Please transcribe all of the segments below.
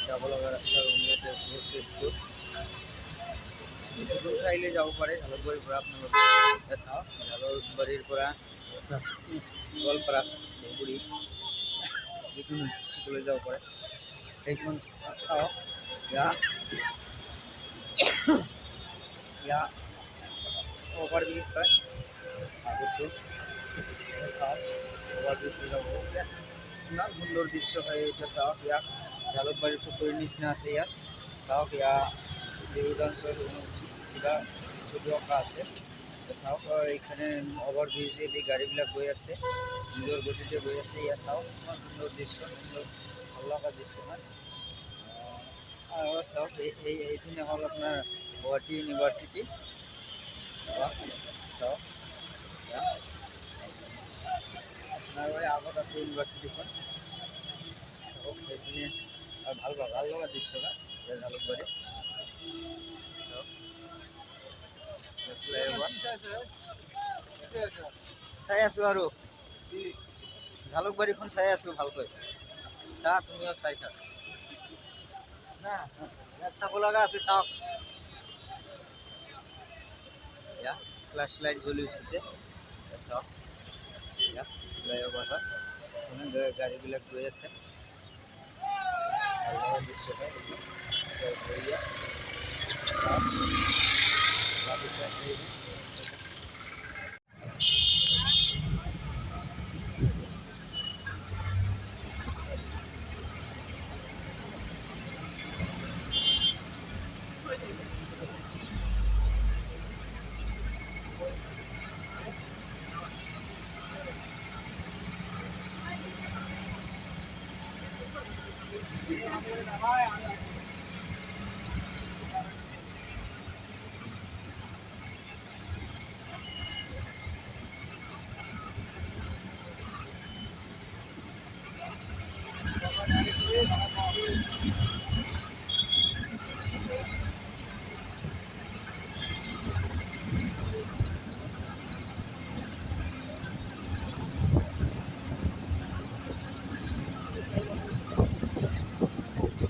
যাব লগা ৰাস্তাৰ উমিয়াতে বহুত তেজপুৰ বেছি দূৰ ঠাইলৈ যাব পাৰে জালুকবাৰীৰ পৰা আপোনালোকে চাওক জালুকবাৰীৰ পৰা গোৱালপাৰা ধুবুৰী যিকোনো ডিষ্ট্ৰিক্টলৈ যাব পাৰে সেইখন চাওক ইয়া ওভাৰব্ৰিজ হয় আগতো চাওক ওভাৰব্ৰিজ যাব এতিয়া ইমান সুন্দৰ দৃশ্য হয় এতিয়া চাওক ইয়াত জালুকবাৰীৰ পুখুৰীৰ নিচিনা আছে ইয়াত চাওক ইয়াত দেউদাঞ্চল কিবা ছবি অঁকা আছে চাওক এইখানে ওভাৰব্ৰিজেদি গাড়ীবিলাক গৈ আছে নিজৰ গতিতে গৈ আছে ইয়াত চাওক ইমান সুন্দৰ দৃশ্য সুন্দৰ ভাল লগা দৃশ্য হয় আৰু চাওক এইখিনি হ'ল আপোনাৰ গুৱাহাটী ইউনিভাৰ্চিটি চাওক আপোনাৰ আগত আছে ইউনিভাৰ্চিটিখন চাওক সেইখিনি আৰু ভাল লগা দৃশ্য না জালুকবাৰী চাই আছোঁ আৰু জালুকবাৰীখন চাই আছোঁ ভালকৈ চা তুমিও চাই থাক না ইয়াত চাব লগা আছে চাওক ইয়াত ফ্লাছ লাইট জ্বলি উঠিছে চাওক ইয়াত ফ্লাইঅভাৰ হয় গাড়ীবিলাক গৈ আছে ভাল লগা দৃশ্য হয়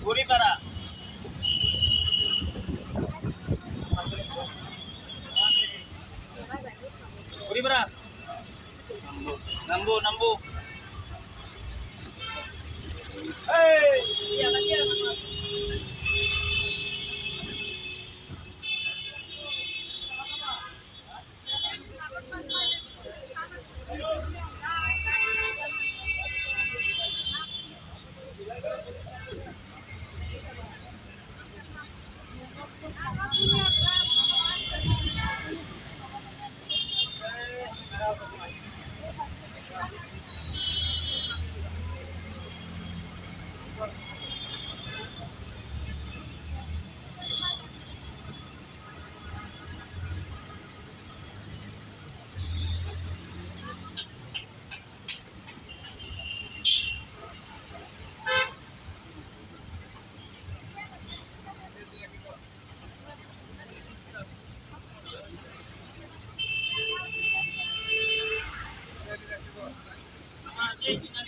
Guripara. Guripara. Nambu. Hey, iya lagi ya. Thank you.